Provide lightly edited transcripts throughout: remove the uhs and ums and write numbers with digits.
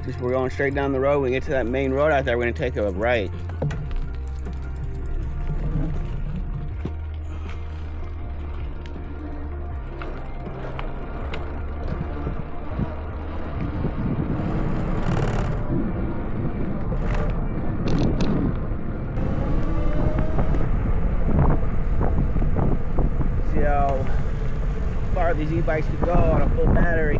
Just we're going straight down the road. When we get to that main road out there, we're gonna take a right. See how far these e-bikes can go on a full battery.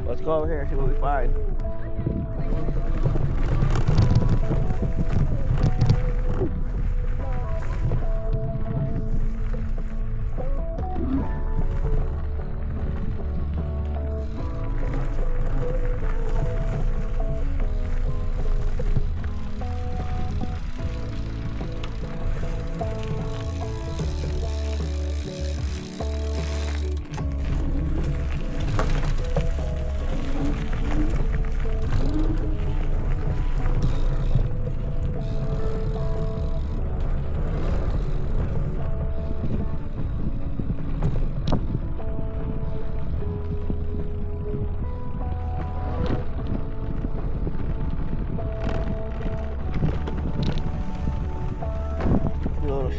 Let's go over here and see what we find.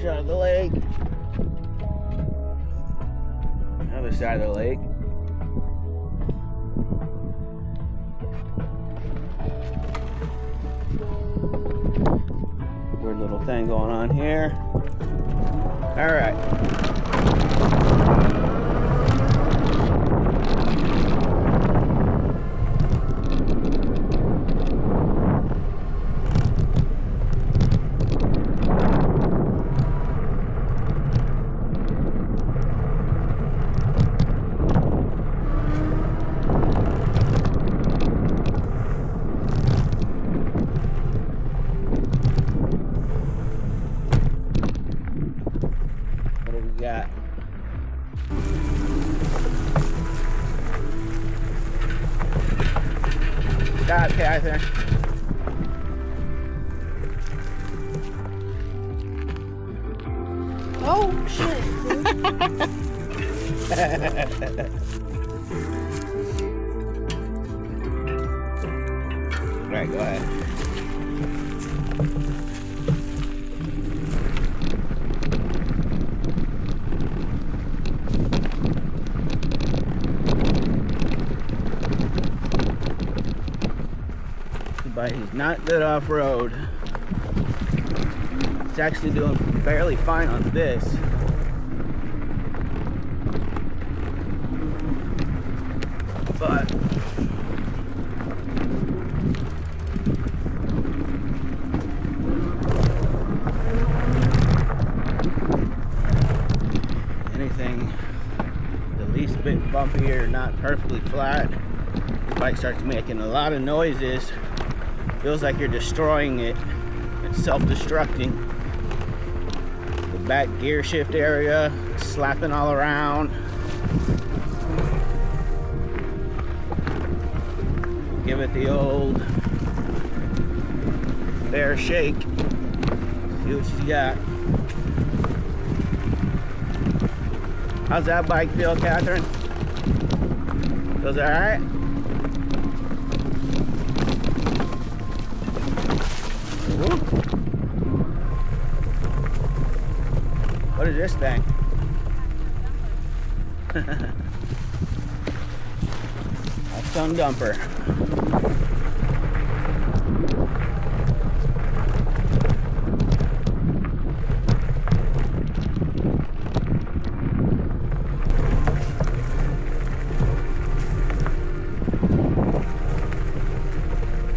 Shot of the lake. Another side of the lake. Weird little thing going on here. All right. Got stop, Catherine. Oh shit. Right, go ahead. But he's not good off-road. It's actually doing fairly fine on this. But anything the least bit bumpy or not perfectly flat, the bike starts making a lot of noises. Feels like you're destroying it. It's self-destructing. The back gear shift area, slapping all around. Give it the old bear shake. See what she's got. How's that bike feel, Catherine? Feels all right? What is this thing? A sun dumper.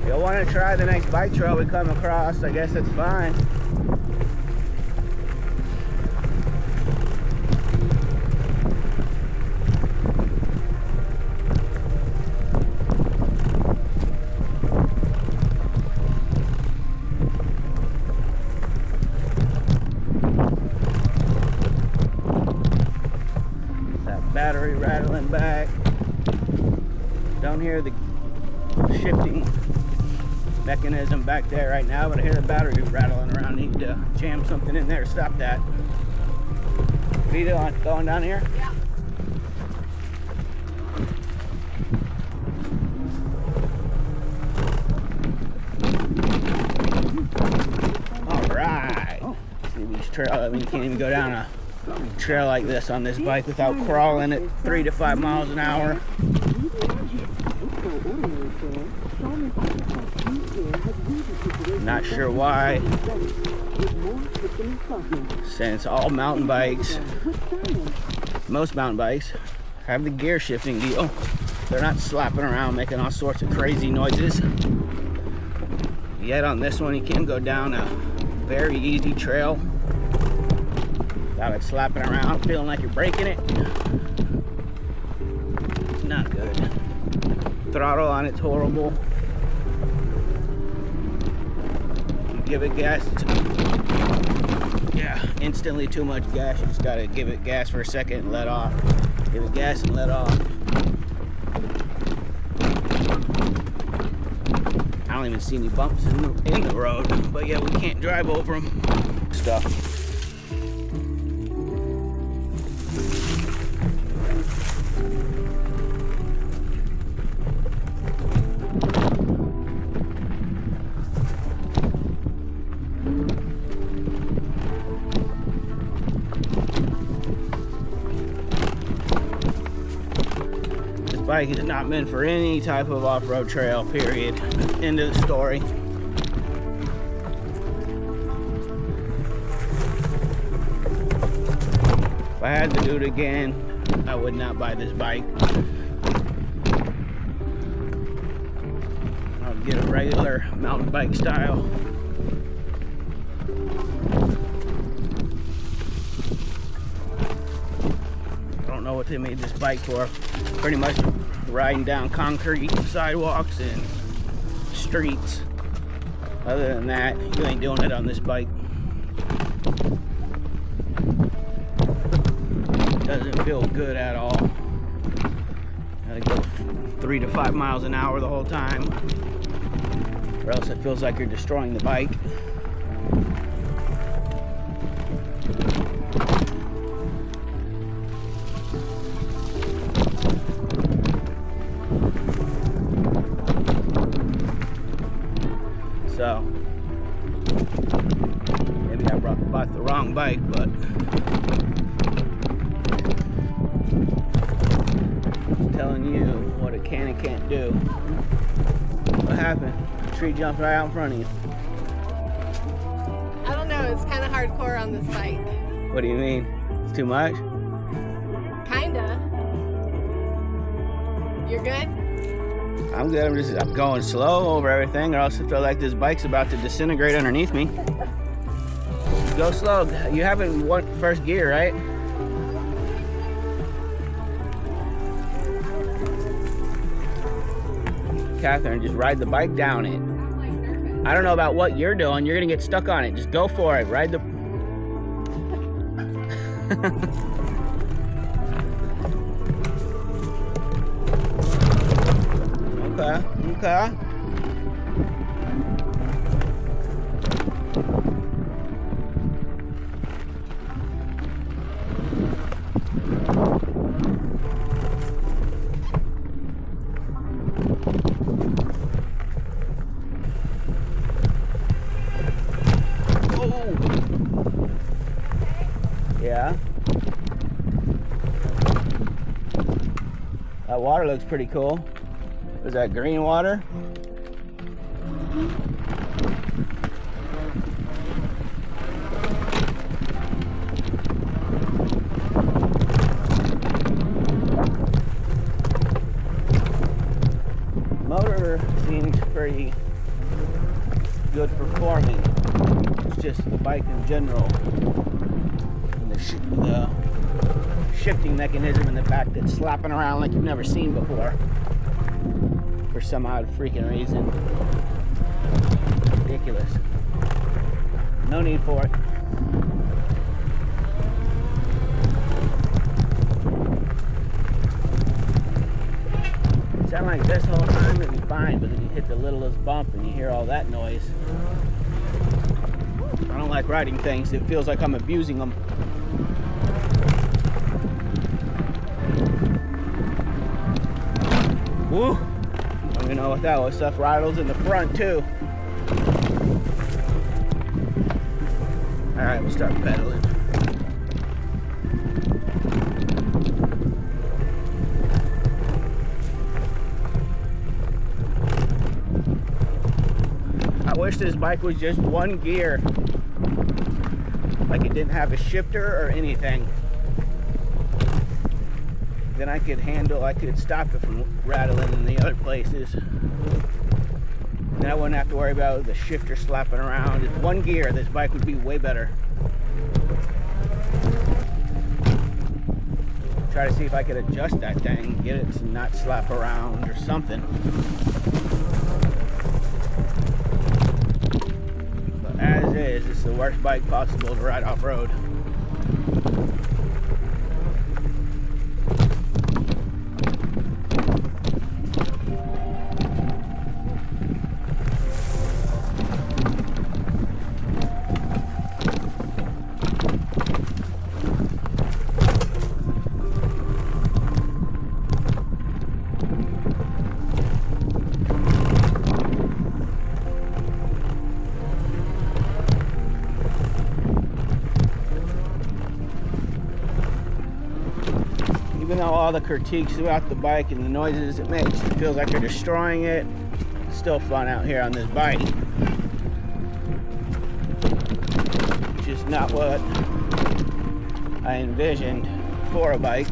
You'll want to try the next bike trail we come across. I guess it's fine. battery rattling back. Don't hear the shifting mechanism back there right now, but I hear the battery rattling around. Need to jam something in there to stop that. Fiido, going down here? Yeah. Alright. See these trails. I mean, you can't even go down a trail like this on this bike without crawling at 3 to 5 miles an hour. Not sure why, since all mountain bikes, most mountain bikes, have the gear shifting deal. They're not slapping around making all sorts of crazy noises. Yet on this one, you can go down a very easy trail without it slapping around, feeling like you're breaking it. It's not good. Throttle on it's horrible. You give it gas, yeah, instantly too much gas. You just gotta give it gas for a second and let off. Give it gas and let off. I don't even see any bumps in the road, but yeah, we can't drive over them. Stuff. Bike is not meant for any type of off-road trail, period. End of the story. If I had to do it again, I would not buy this bike. I'll get a regular mountain bike style. I don't know what they made this bike for. Pretty much riding down concrete sidewalks and streets. Other than that, you ain't doing it on this bike. Doesn't feel good at all. Gotta go 3 to 5 miles an hour the whole time, or else it feels like you're destroying the bike. So maybe I bought the wrong bike, but I'm telling you what it can and can't do. What happened? A tree jumped right out in front of you. I don't know, it's kind of hardcore on this bike. What do you mean? It's too much? Kinda. You're good? I'm good. I'm going slow over everything, or else I feel like this bike's about to disintegrate underneath me. Go slow. You haven't won first gear, right? Catherine, just ride the bike down it. I don't know about what you're doing. You're gonna get stuck on it. Just go for it. Ride the. Okay. Okay. Oh. Yeah. That water looks pretty cool. Is that green water? Motor seems pretty good performing. It's just the bike in general and the shifting mechanism in the back that's slapping around like you've never seen before for some odd freaking reason. Ridiculous. No need for it. sound like this whole time, it'd be fine, but then you hit the littlest bump and you hear all that noise. I don't like riding things. It feels like I'm abusing them. Woo! I don't even know what that was. Stuff rattles in the front too. All right, we'll start pedaling. I wish this bike was just one gear, like it didn't have a shifter or anything. Then I could stop it from rattling in the other places. Then I wouldn't have to worry about the shifter slapping around. It's one gear, this bike would be way better. Try to see if I could adjust that thing, get it to not slap around or something. But as is, it's the worst bike possible to ride off-road. Even though all the critiques throughout the bike and the noises it makes, it feels like they're destroying it. It's still fun out here on this bike. Just not what I envisioned for a bike.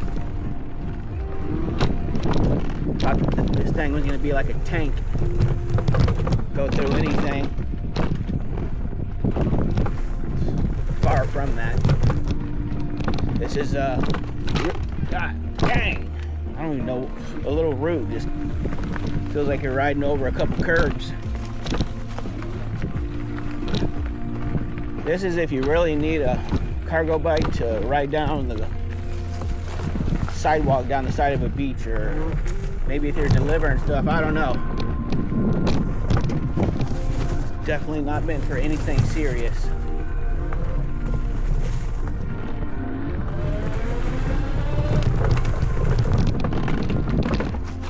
Thought this thing was going to be like a tank, go through anything. Far from that. This is God dang, I don't even know, a little root. Just feels like you're riding over a couple curbs. This is if you really need a cargo bike to ride down the sidewalk down the side of a beach, or maybe if you're delivering stuff, I don't know. Definitely not meant for anything serious.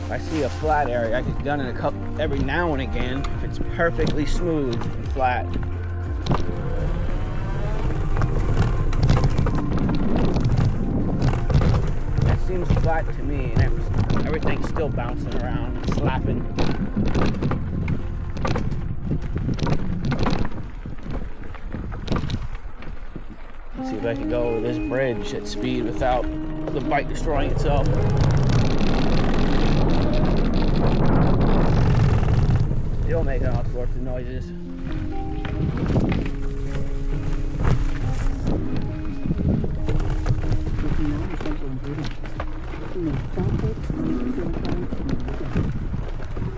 If I see a flat area, I could gun it every now and again if it's perfectly smooth and flat. It seems flat to me, and everything's still bouncing around and slapping. Let's see if I can go over this bridge at speed without the bike destroying itself. Still making all sorts of noises.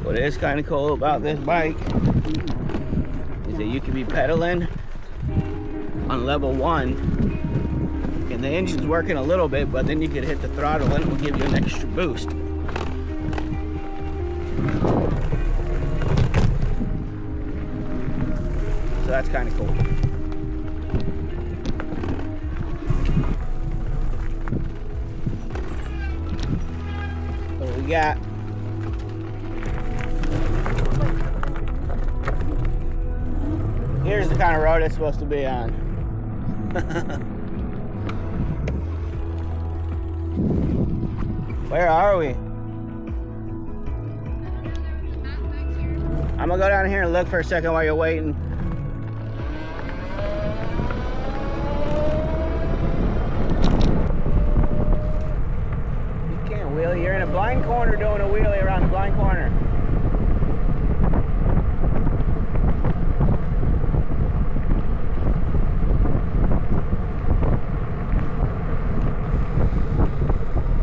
What is kind of cool about this bike is that you can be pedaling on level 1 and the engine's working a little bit, but then you can hit the throttle and it will give you an extra boost. So that's kind of cool. What do we got? Here's the kind of road it's supposed to be on. Where are we? I'm gonna go down here and look for a second while you're waiting. You can't wheelie. You're in a blind corner doing a wheelie around the blind corner.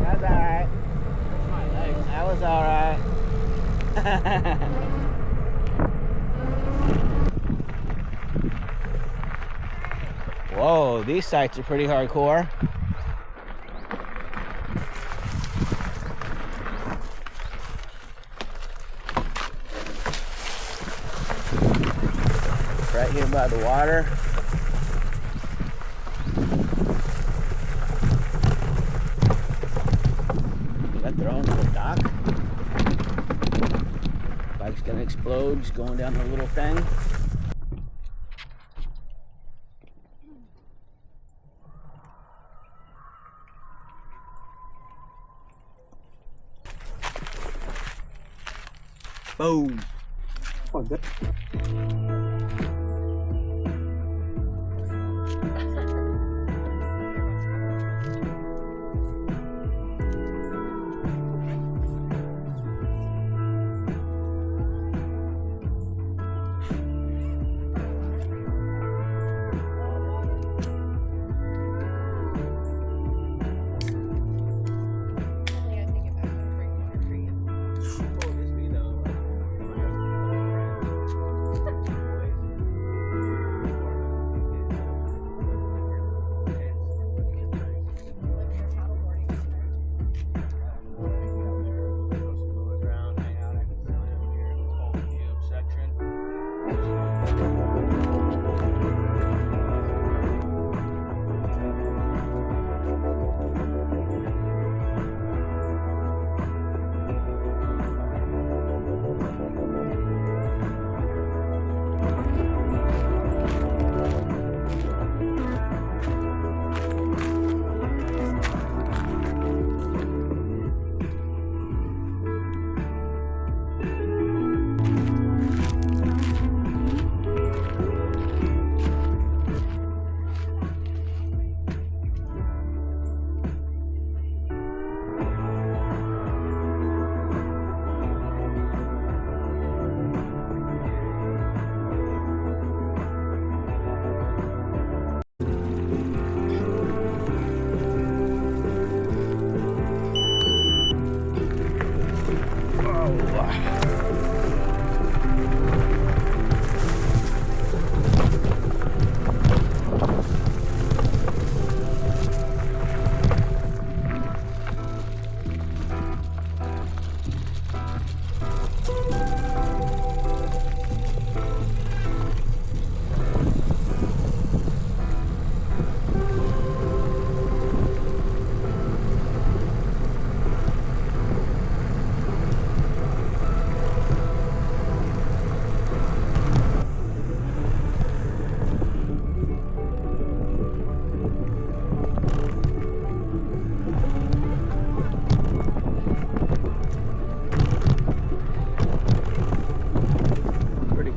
That's alright. That was alright. Whoa, these sights are pretty hardcore. right here by the water. Got their own little dock. Bike's gonna explode, just going down the little thing. Boom. Oh, good.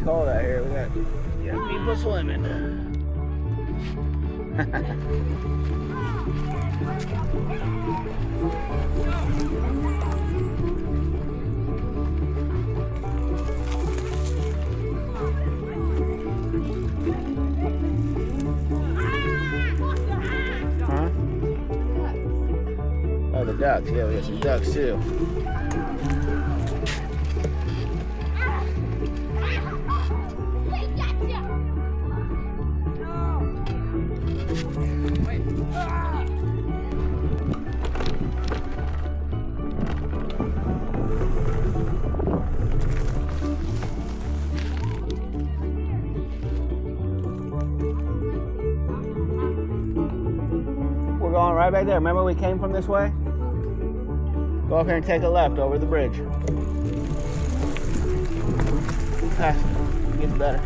Cold out here. We got people swimming. Huh? Oh, the ducks. Yeah, we got some ducks too. Going right back there. Remember we came from this way? Go up here and take a left over the bridge. Past it. Gets better.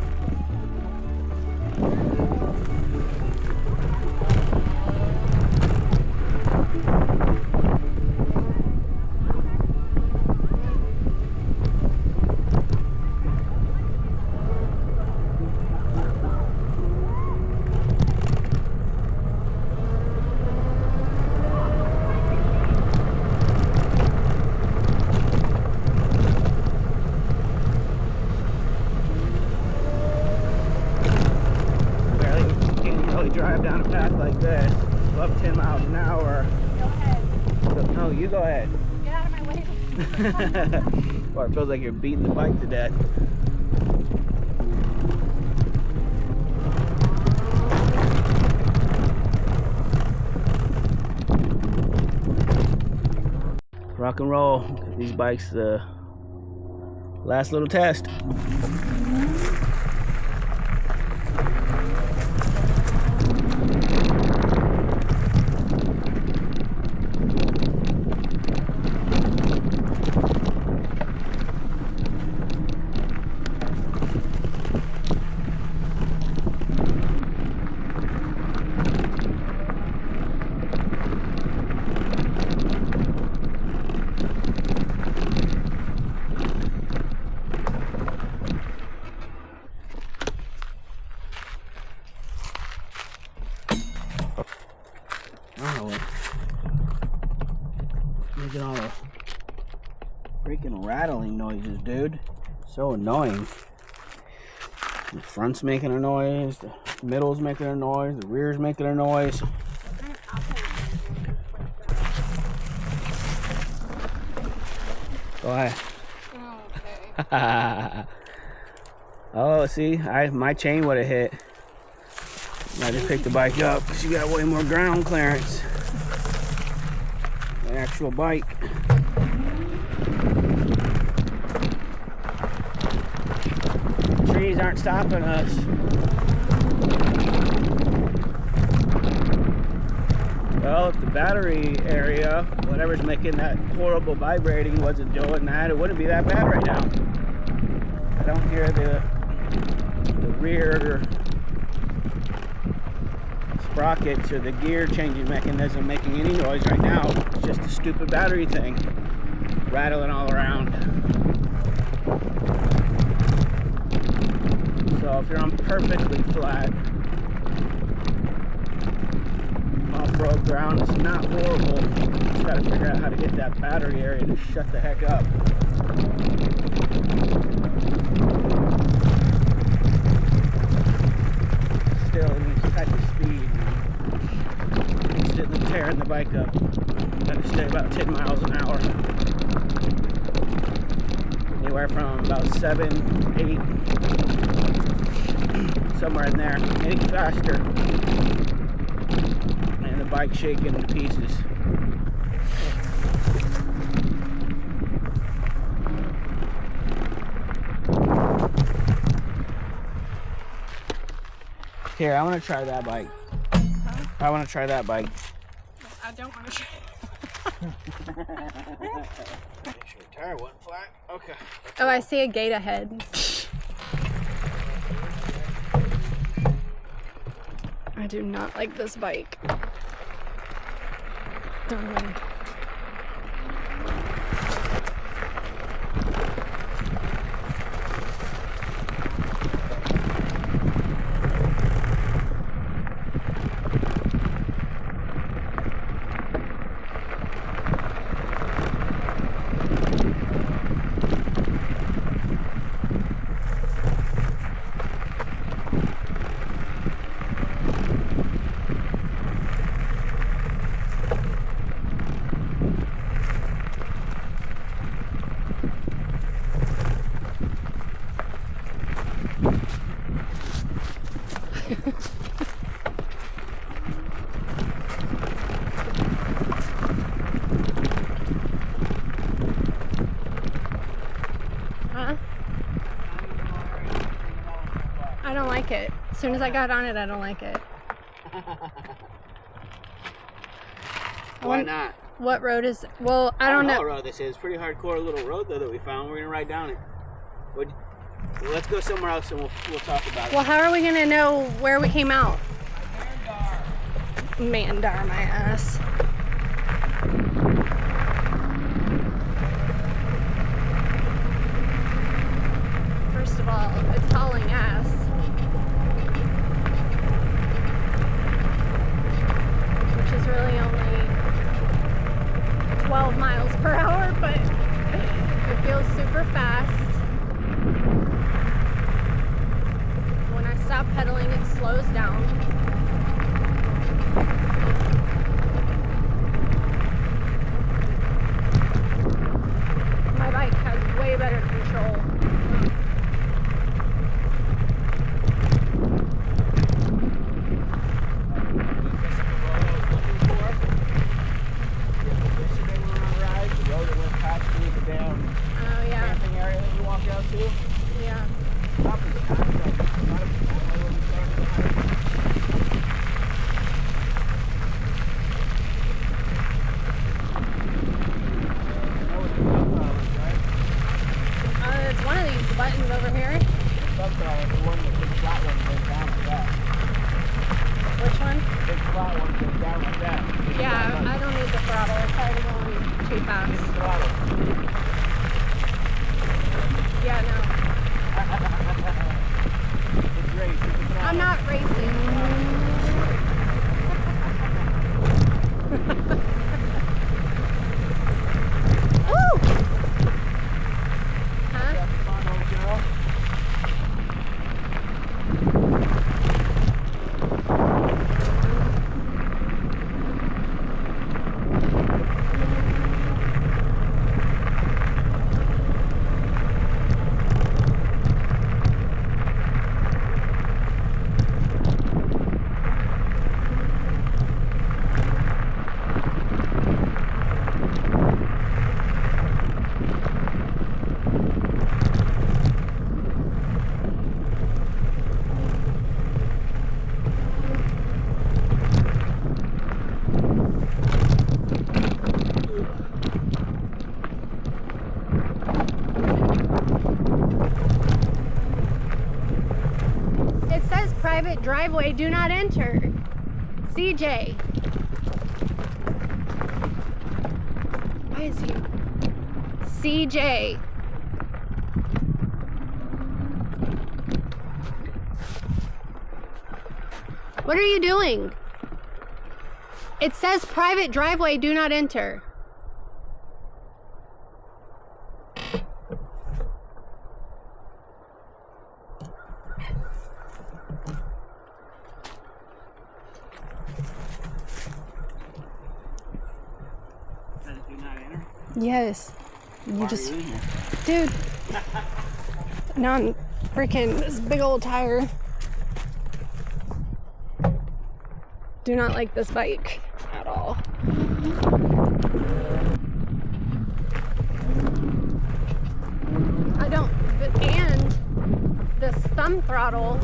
Drive down a path like this, above 10 miles an hour. Go ahead. No, you go ahead. Get out of my way. Or it feels like you're beating the bike to death. Rock and roll. These bikes, last little test. Freaking rattling noises, dude. So annoying. The front's making a noise, the middle's making a noise, the rear's making a noise. Go ahead. Okay. Oh, see, my chain would have hit. I just picked the bike up because you got way more ground clearance. The actual bike. Trees aren't stopping us. Well, if the battery area, whatever's making that horrible vibrating, wasn't doing that, it wouldn't be that bad right now. I don't hear the rear sprockets or the gear changing mechanism making any noise right now. It's just a stupid battery thing rattling all around. So if you're on perfectly flat off-road ground, it's not horrible. You just gotta figure out how to get that battery area to shut the heck up. Still in these type of speed, instantly tearing the bike up. Gotta stay about 10 miles an hour. Anywhere from about 7, 8, somewhere in there. Any faster, and the bike shaking to pieces. Here, I want to try that bike. Huh? I want to try that bike. I don't want to try. Your tire went flat. Okay. Oh, I see a gate ahead. I do not like this bike. Don't know. Huh? I don't like it. As soon as I got on it, I don't like it. Why not? What road is? Well, I don't know. What road this is. Pretty hardcore little road though that we found. We're gonna ride down it. Well, let's go somewhere else and we'll talk about it. Well, how are we gonna know where we came out? Mandar, my ass. First of all, it's hauling ass. Which is really only 12 miles per hour, but it feels super fast. When I stop pedaling, it slows down. My bike has way better control. Oh yeah. Camping area that you walked out to. Yeah. Top of the contract. It's one of these buttons over here. The one that big flat one goes down like that. Which one? Big flat one goes down like that. Yeah, I don't need the throttle. It's already going too fast. Throttle. Yeah, no. It's race. I'm not racing. Woo! private driveway, do not enter. CJ. Why is he? CJ. What are you doing? It says private driveway, do not enter. Do not enter? Yes. Why are you in here? Dude. Now I'm freaking this big old tire. Do not like this bike at all. I don't, and this thumb throttle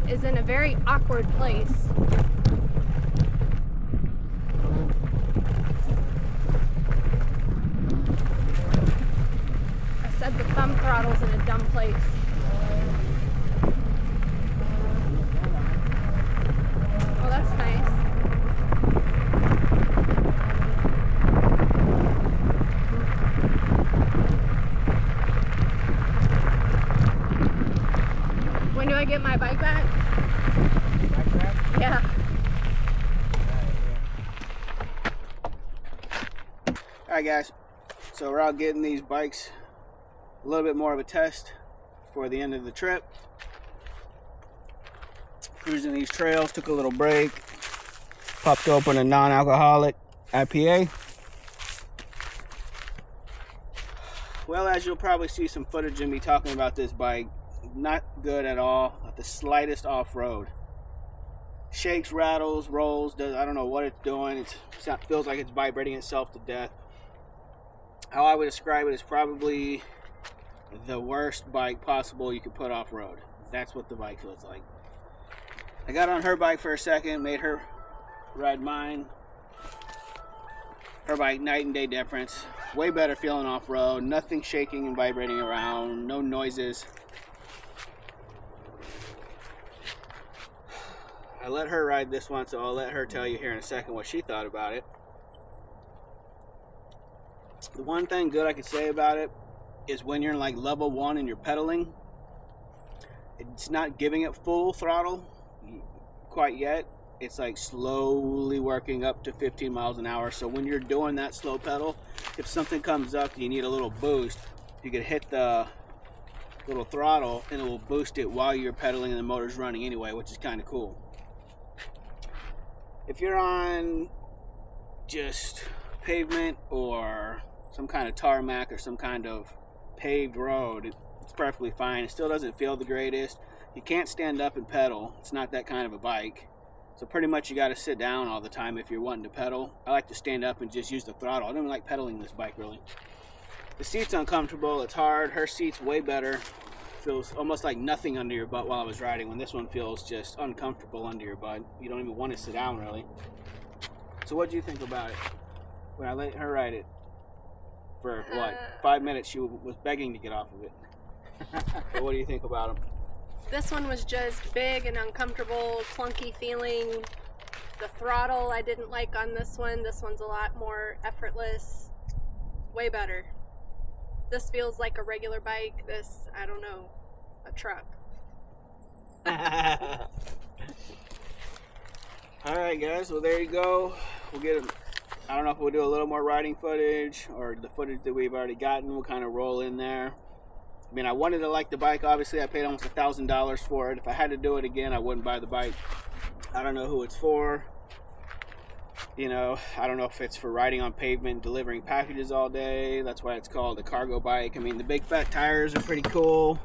is in a very awkward place. I said the thumb throttle's in a dumb place. Oh, that's nice. When do I get my bike back? Bike back? Yeah. Alright guys, so we're out getting these bikes a little bit more of a test for the end of the trip. Cruising these trails, took a little break, popped open a non-alcoholic IPA. Well, as you'll probably see some footage of me talking about this bike, not good at all, at the slightest off-road. Shakes, rattles, rolls, I don't know what it's doing. It feels like it's vibrating itself to death. How I would describe it is probably the worst bike possible you could put off-road. That's what the bike feels like. I got on her bike for a second, made her ride mine. Her bike, night and day difference. Way better feeling off-road, nothing shaking and vibrating around, no noises. I let her ride this one, so I'll let her tell you here in a second what she thought about it. The one thing good I could say about it is when you're in like level 1 and you're pedaling, it's not giving it full throttle quite yet. It's like slowly working up to 15 miles an hour. So when you're doing that slow pedal, if something comes up and you need a little boost, you can hit the little throttle and it will boost it while you're pedaling and the motor's running anyway, which is kind of cool. If you're on just pavement or some kind of tarmac or some kind of paved road, it's perfectly fine. It still doesn't feel the greatest. You can't stand up and pedal. It's not that kind of a bike. So pretty much you got to sit down all the time if you're wanting to pedal. I like to stand up and just use the throttle. I don't like pedaling this bike really. The seat's uncomfortable. It's hard. Her seat's way better. Feels almost like nothing under your butt while I was riding, when this one feels just uncomfortable under your butt. You don't even want to sit down really. So what do you think about it? When I let her ride it for what, 5 minutes, she was begging to get off of it. So what do you think about them? This one was just big and uncomfortable, clunky feeling. The throttle I didn't like on this one. This one's a lot more effortless. Way better. This feels like a regular bike. This, I don't know, a truck. Alright guys, well there you go. We'll get them. I don't know if we'll do a little more riding footage or the footage that we've already gotten. We'll kind of roll in there. I mean, I wanted to like the bike. Obviously, I paid almost $1,000 for it. If I had to do it again, I wouldn't buy the bike. I don't know who it's for. You know, I don't know if it's for riding on pavement, delivering packages all day. That's why it's called a cargo bike. I mean, the big fat tires are pretty cool.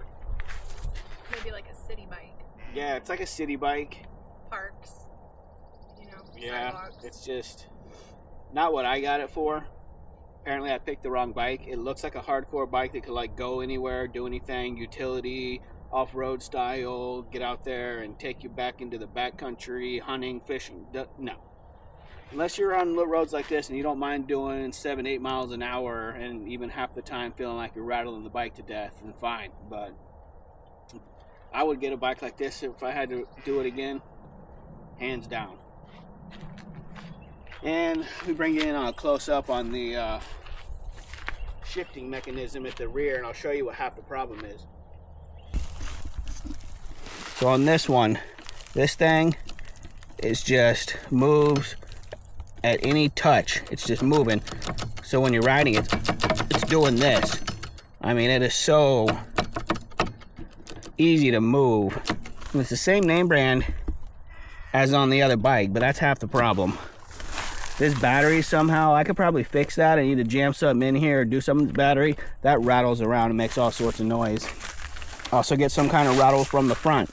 Maybe like a city bike. Yeah, it's like a city bike. Parks, you know, Yeah, sidewalks. it's just not what I got it for. Apparently I picked the wrong bike. It looks like a hardcore bike that could like go anywhere, do anything, utility, off-road style, get out there and take you back into the backcountry, hunting, fishing. No. Unless you're on roads like this and you don't mind doing 7-8 miles an hour and even half the time feeling like you're rattling the bike to death, then fine. But I would get a bike like this if I had to do it again, hands down. And we bring you in on a close-up on the shifting mechanism at the rear, and I'll show you what half the problem is. So on this one, this thing is just moves at any touch. It's just moving. So when you're riding it, it's doing this. I mean, it is so easy to move. And it's the same name brand as on the other bike, but that's half the problem. This battery, somehow, I could probably fix that. I need to jam something in here or do something with the battery. That rattles around and makes all sorts of noise. Also get some kind of rattle from the front.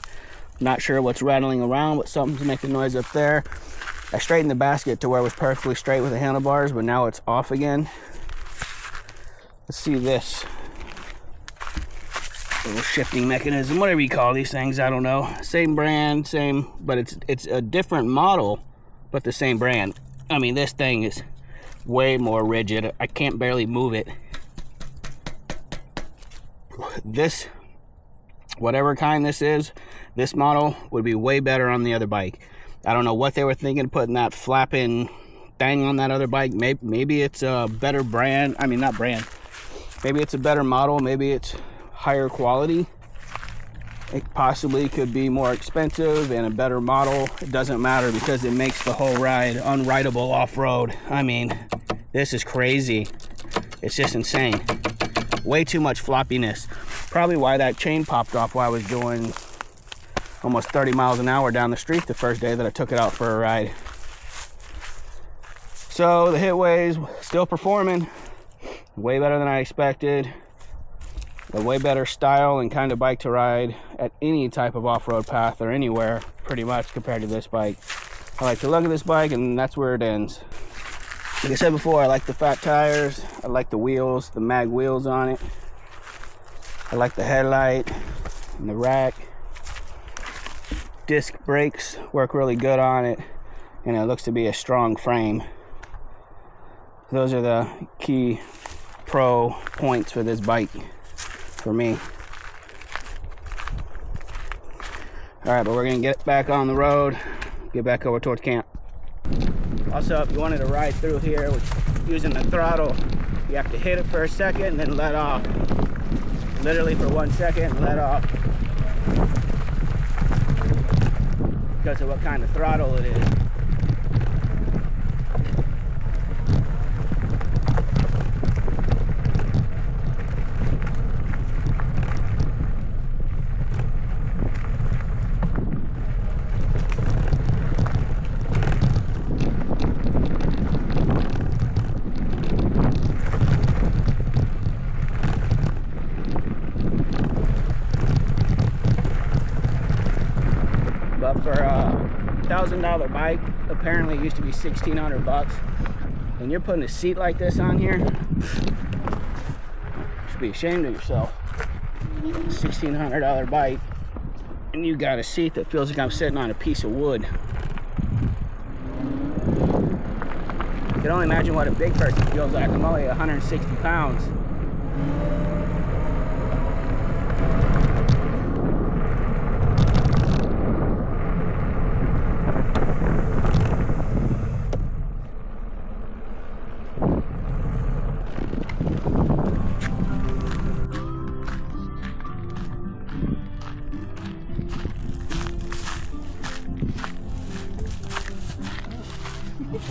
Not sure what's rattling around, but something's making noise up there. I straightened the basket to where it was perfectly straight with the handlebars, but now it's off again. Let's see this little shifting mechanism, whatever you call these things, I don't know. Same brand, same, but it's a different model, but the same brand. I mean, this thing is way more rigid. I can't barely move it. This, whatever kind this is, this model would be way better on the other bike. I don't know what they were thinking, putting that flapping thing on that other bike. Maybe it's a better brand. I mean, not brand. Maybe it's a better model. Maybe it's higher quality. It possibly could be more expensive and a better model. It doesn't matter because it makes the whole ride unrideable off-road. I mean, this is crazy. It's just insane. Way too much floppiness. Probably why that chain popped off while I was doing almost 30 miles an hour down the street the first day that I took it out for a ride. So the Hitway's still performing. Way better than I expected. A way better style and kind of bike to ride at any type of off-road path or anywhere, pretty much, compared to this bike. I like the look of this bike, and that's where it ends. Like I said before, I like the fat tires. I like the wheels, the mag wheels on it. I like the headlight and the rack. Disc brakes work really good on it, and it looks to be a strong frame. Those are the key pro points for this bike for me. All right, but we're gonna get back on the road, get back over towards camp. Also, if you wanted to ride through here with using the throttle, you have to hit it for a second and then let off. Literally for 1 second, let off. Because of what kind of throttle it is. But for a $1,000 bike, apparently it used to be $1,600, and you're putting a seat like this on here, you should be ashamed of yourself. $1,600 bike, and you got a seat that feels like I'm sitting on a piece of wood. You can only imagine what a big person feels like. I'm only 160 pounds.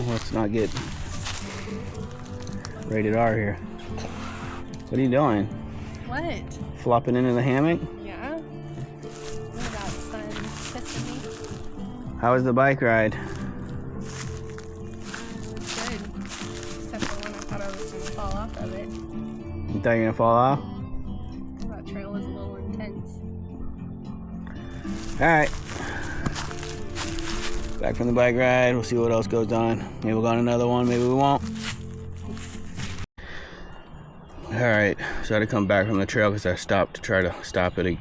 Let's not get rated R here. What are you doing? What? Flopping into the hammock? Yeah. What about sun pissing me? How was the bike ride? It was good. Except for when I thought I was going to fall off of it. You thought you were gonna fall off? That trail was a little intense. Alright. Back from the bike ride. We'll see what else goes on. Maybe we'll go on another one, maybe we won't. Alright, so I had to come back from the trail because I stopped to try to stop it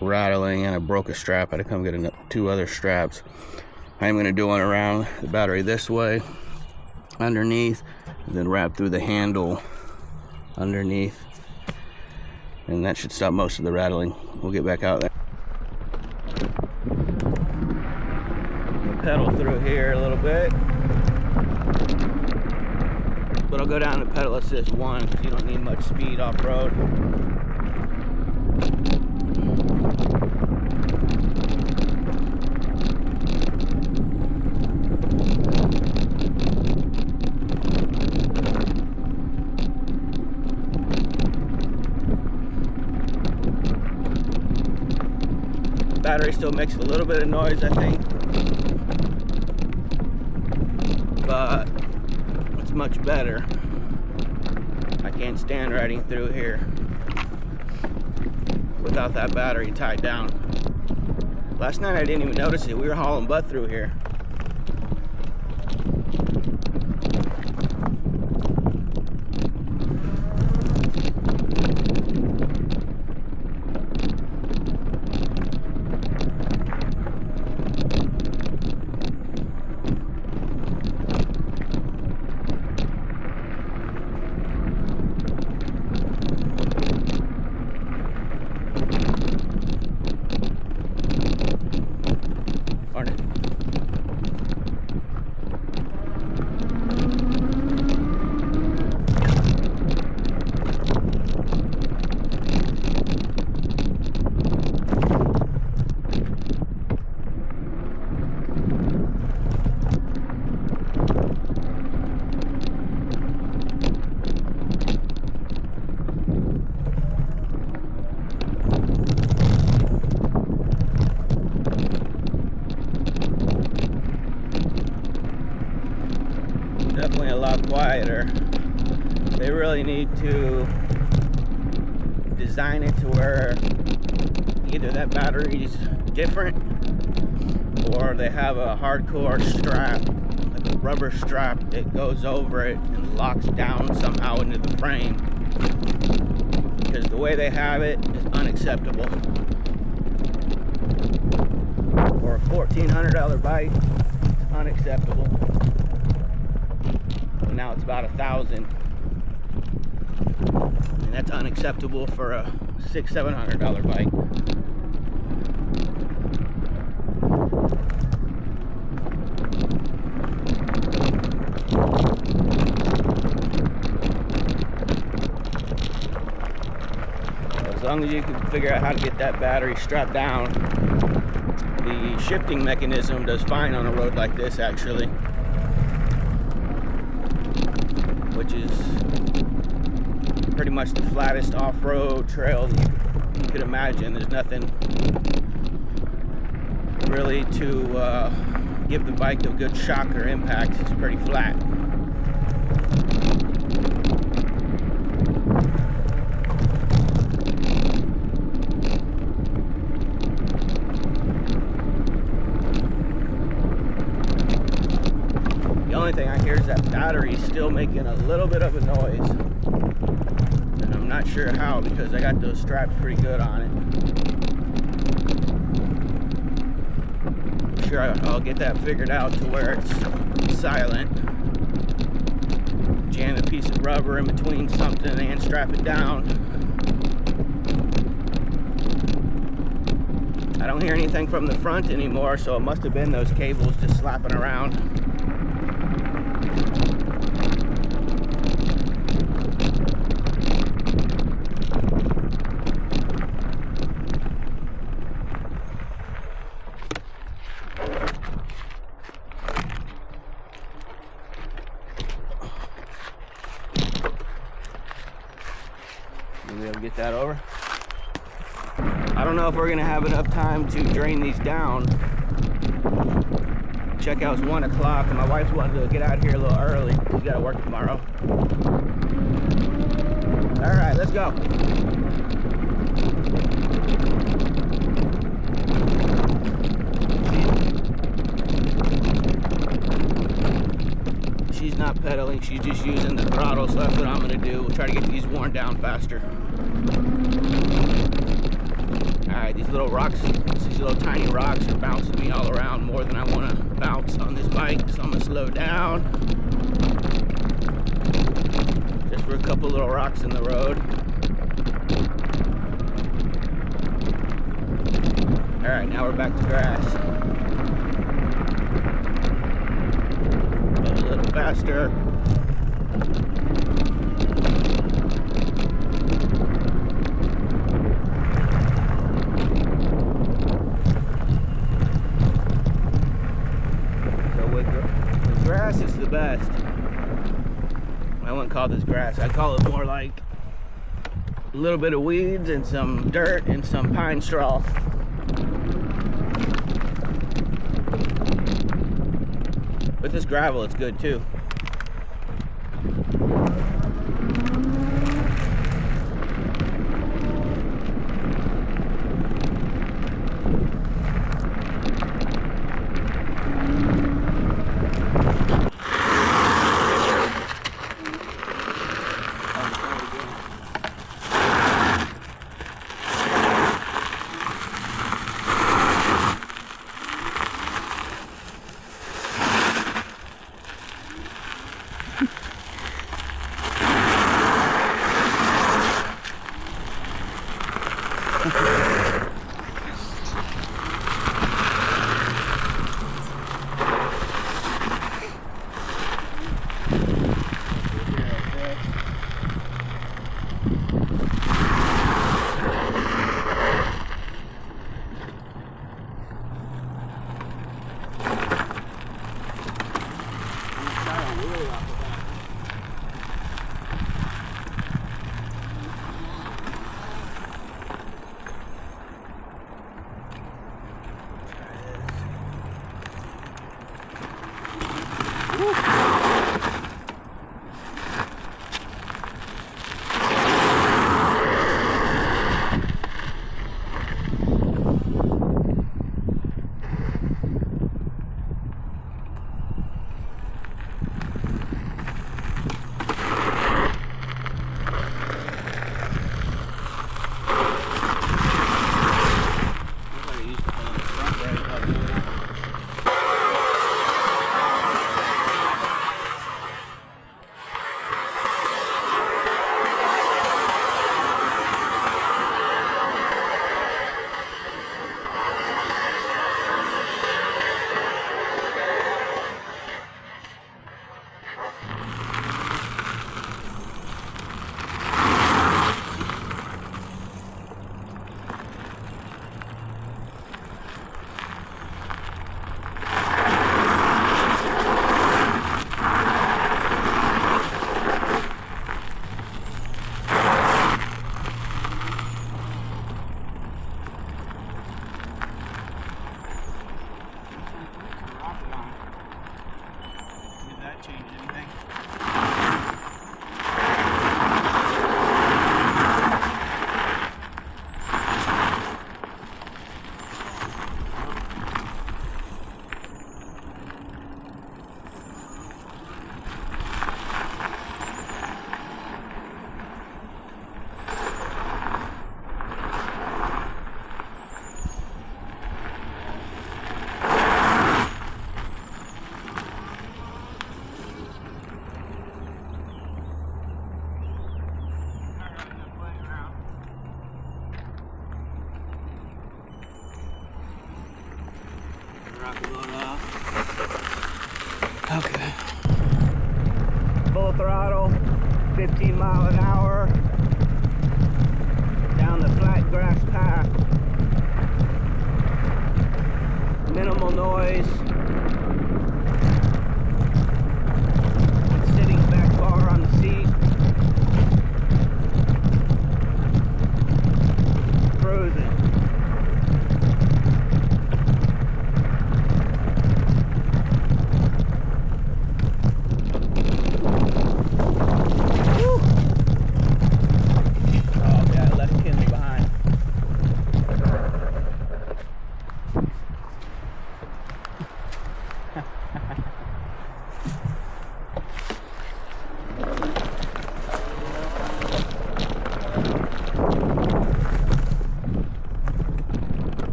rattling, and I broke a strap. I had to come get two other straps. I'm going to do one around the battery this way, underneath, and then wrap through the handle underneath. And that should stop most of the rattling. We'll get back out there. pull through here a little bit. But I'll go down to pedal assist 1 because you don't need much speed off-road. Battery still makes a little bit of noise, I think, but it's much better. I can't stand riding through here without that battery tied down. Last night I didn't even notice it. We were hauling butt through here. Definitely a lot quieter. They really need to design it to where either that battery's different or they have a hardcore strap, like a rubber strap that goes over it and locks down somehow into the frame, because the way they have it is unacceptable. For a $1,400 bike, it's unacceptable. Now it's about $1,000, and that's unacceptable for a $600-700 bike. As long as you can figure out how to get that battery strapped down, the shifting mechanism does fine on a road like this, actually, which is pretty much the flattest off-road trail you could imagine. There's nothing really to give the bike a good shock or impact. It's pretty flat. The only thing I hear is that battery is still making a little bit of a noise, and I'm not sure how, because I got those straps pretty good on it. I'm sure I'll get that figured out to where it's silent. Jam a piece of rubber in between something and strap it down. I don't hear anything from the front anymore, so it must have been those cables just slapping around. Maybe I'll get that over. I don't know if we're gonna have enough time to drain these down. Checkout's 1 o'clock, and my wife's wanting to get out here a little early. She's gotta work tomorrow. All right, let's go. She's not pedaling, she's just using the throttle, so that's what I'm gonna do. We'll try to get these worn down faster. Alright, these little rocks, these little tiny rocks are bouncing me all around more than I want to bounce on this bike, so I'm gonna slow down. Just for a couple little rocks in the road. Alright, now we're back to grass. faster. So with grass is the best. I wouldn't call this grass. I call it more like a little bit of weeds and some dirt and some pine straw. With this gravel, it's good too. Okay. Full throttle, 15 miles an hour, down the flat grass path. Minimal noise. Sitting back far on the seat. Cruising.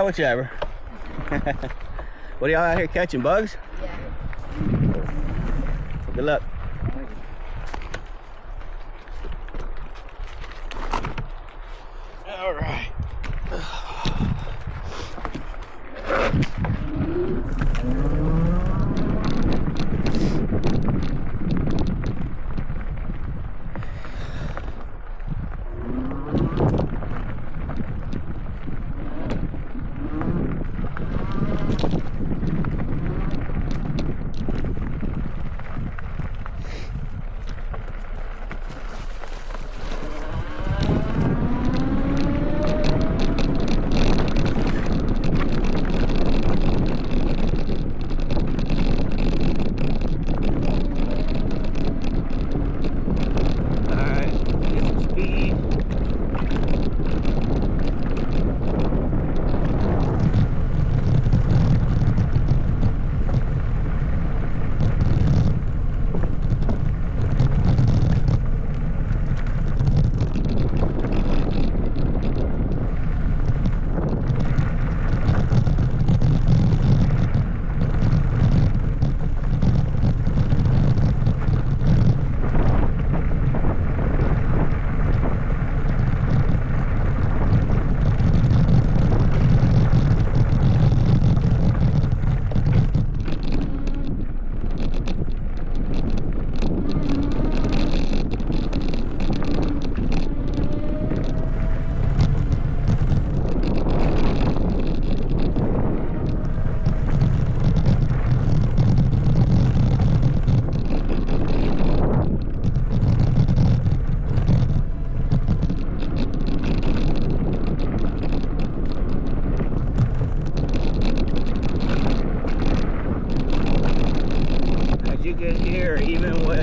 Whichever. What are y'all out here catching, bugs? Yeah. Good luck.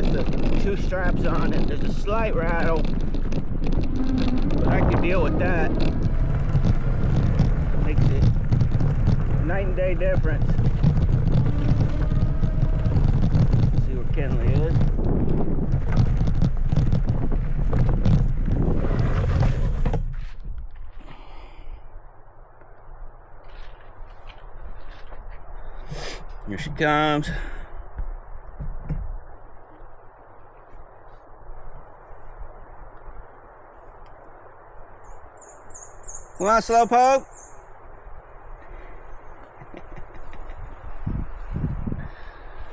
with the 2 straps on it. There's a slight rattle, but I can deal with that. Makes it night and day difference. Let's see where Kenley is. Here she comes. Come on, Slowpoke.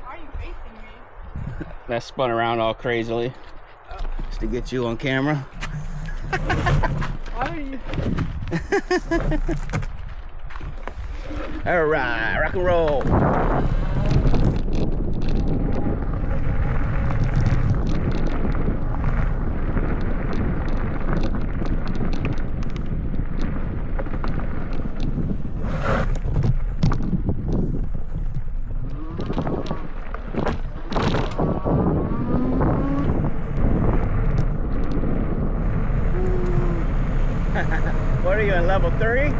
Why are you facing me? That spun around all crazily. Oh. Just to get you on camera. Why are you? All right, rock and roll. What are you in level 3?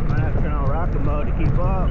Might have to turn on rocket mode to keep up.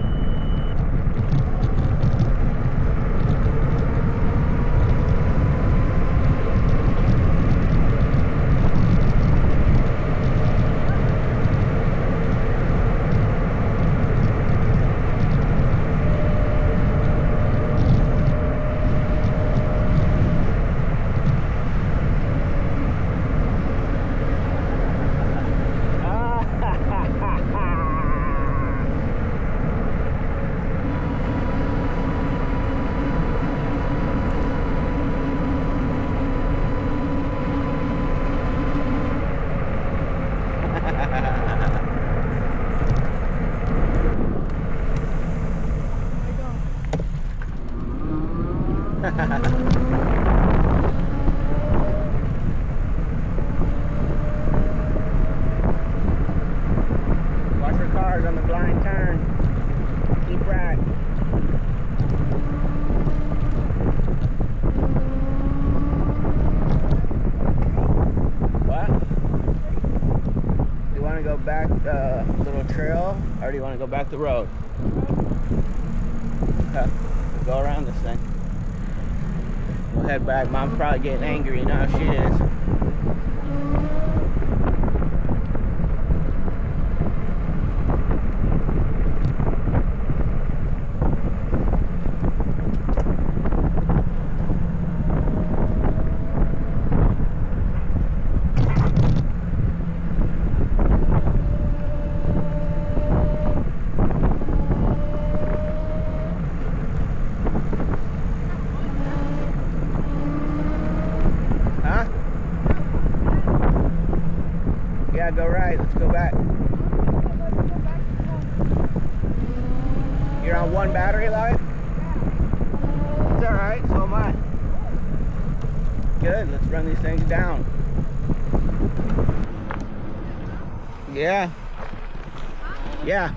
Watch your cars on the blind turn. Keep right. What? Do you want to go back the little trail, or do you want to go back the road? Okay. Go around this thing. We'll head back. Mom's probably getting angry now. She is. Huh? Yeah, go right. Let's go back. You're on 1 battery life? It's alright, so am I. Good, let's run these things down. Yeah. Yeah.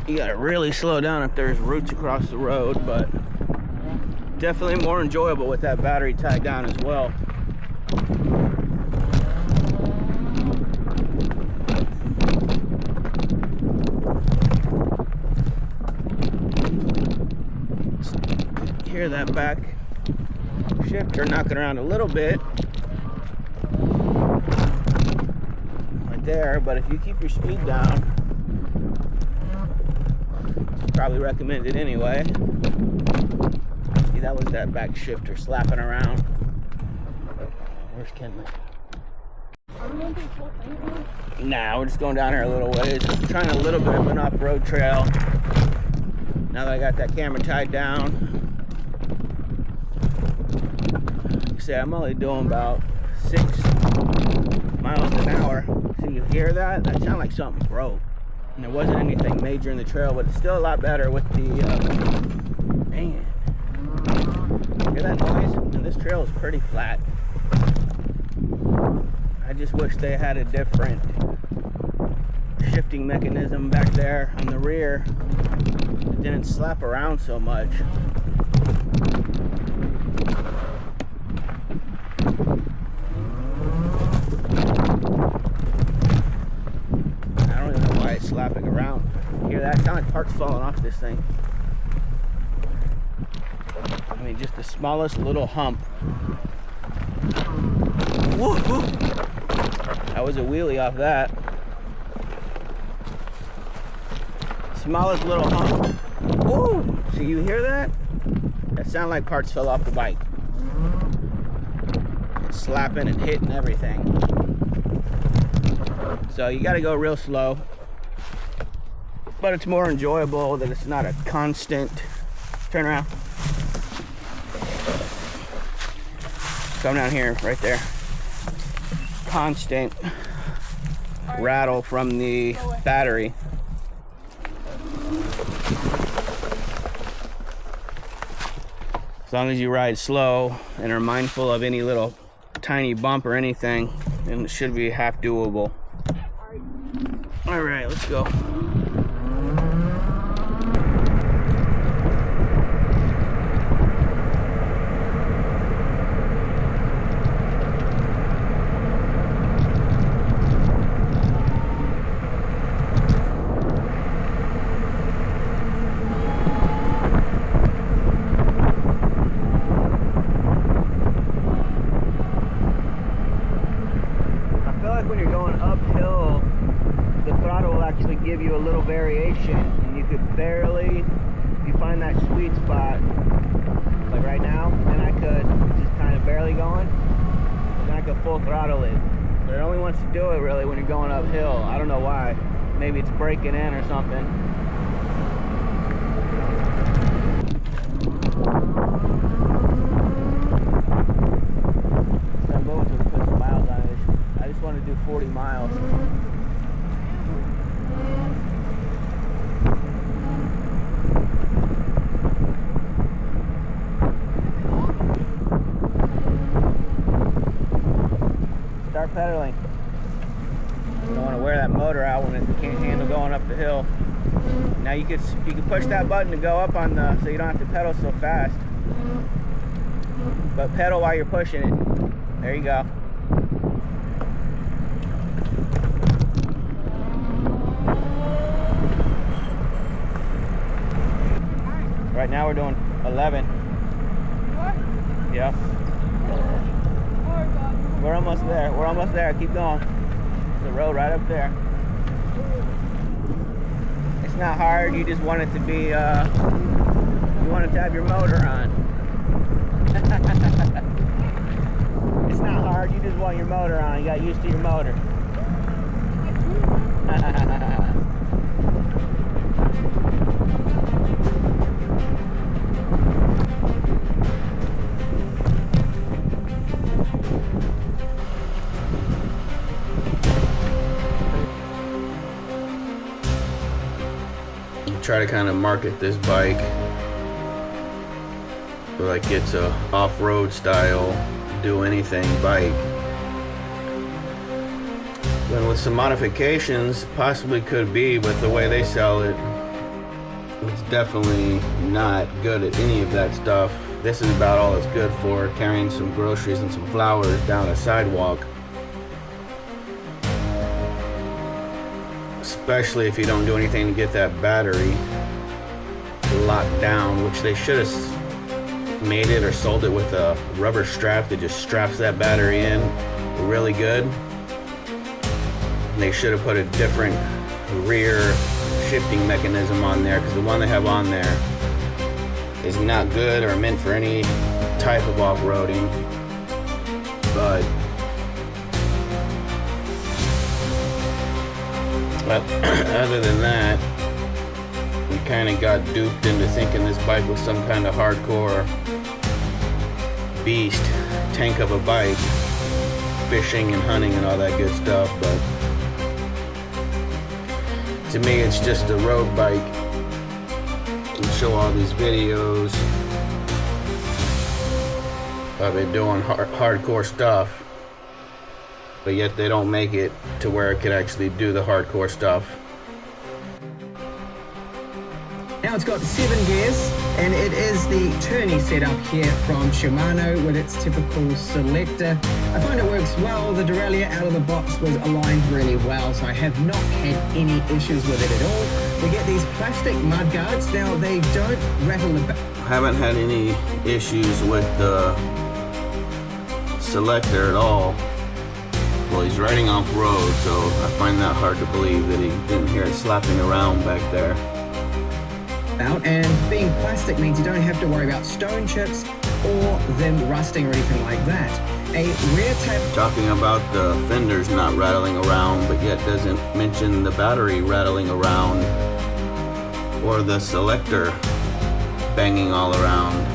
You gotta really slow down if there's roots across the road, but definitely more enjoyable with that battery tied down as well. Hear that back shifter knocking around a little bit right there, but if you keep your speed down, it's probably recommended anyway. See, that was that back shifter slapping around. Where's Kenley? Nah, we're just going down here a little ways, trying a little bit of an off-road trail. Now that I got that camera tied down, say I'm only doing about 6 miles an hour. So you hear that? That sounded like something broke. And there wasn't anything major in the trail, but it's still a lot better with the dang it. Hear that noise? And this trail is pretty flat. I just wish they had a different shifting mechanism back there on the rear. It didn't slap around so much. Slapping around. Hear that? Sound like parts falling off this thing. I mean, just the smallest little hump. Woo, woo. That was a wheelie off that. Smallest little hump. Woo! So you hear that? That sounded like parts fell off the bike. It's slapping and hitting everything. So you gotta go real slow. But it's more enjoyable that it's not a constant turn around. Come down here, right there. Constant rattle from the battery. As long as you ride slow and are mindful of any little tiny bump or anything, then it should be half doable. All right, let's go. When you're going uphill, the throttle will actually give you a little variation, and you could barely, if you find that sweet spot, like right now, then I could just kind of barely going, then I could full throttle it. But it only wants to do it really when you're going uphill. I don't know why. Maybe it's breaking in or something. I'm going to put some miles on it. I just want to do 40 miles. Start pedaling. You don't want to wear that motor out when it can't handle going up the hill. Now you can push that button to go up on the, so you don't have to pedal so fast. But pedal while you're pushing it. There you go. Right now we're doing 11. Yeah. We're almost there. We're almost there. Keep going. The road right up there. It's not hard. You just want it to be, you want it to have your motor on. It's not hard. You just want your motor on. You got used to your motor. Try to kind of market this bike like it's a off-road style do anything bike, and with some modifications possibly could be with the way they sell it. It's definitely not good at any of that stuff. This is about all it's good for, carrying some groceries and some flowers down a sidewalk. Especially if you don't do anything to get that battery locked down, which they should have made it or sold it with a rubber strap that just straps that battery in really good. They should have put a different rear shifting mechanism on there, because the one they have on there is not good or meant for any type of off-roading. But other than that, we kind of got duped into thinking this bike was some kind of hardcore beast, tank of a bike, fishing and hunting and all that good stuff. But to me, it's just a road bike. We show all these videos of it doing hardcore stuff, but yet they don't make it to where it could actually do the hardcore stuff. Now it's got 7 gears, and it is the tourney setup here from Shimano with its typical selector. I find it works well. The derailleur out of the box was aligned really well, so I have not had any issues with it at all. We get these plastic mud guards. Now they don't rattle the Haven't had any issues with the selector at all. Well, he's riding off road, so I find that hard to believe that he didn't hear it slapping around back there. out, and being plastic means you don't have to worry about stone chips or them rusting or anything like that. A rear tab... Talking about the fenders not rattling around, but yet doesn't mention the battery rattling around or the selector banging all around.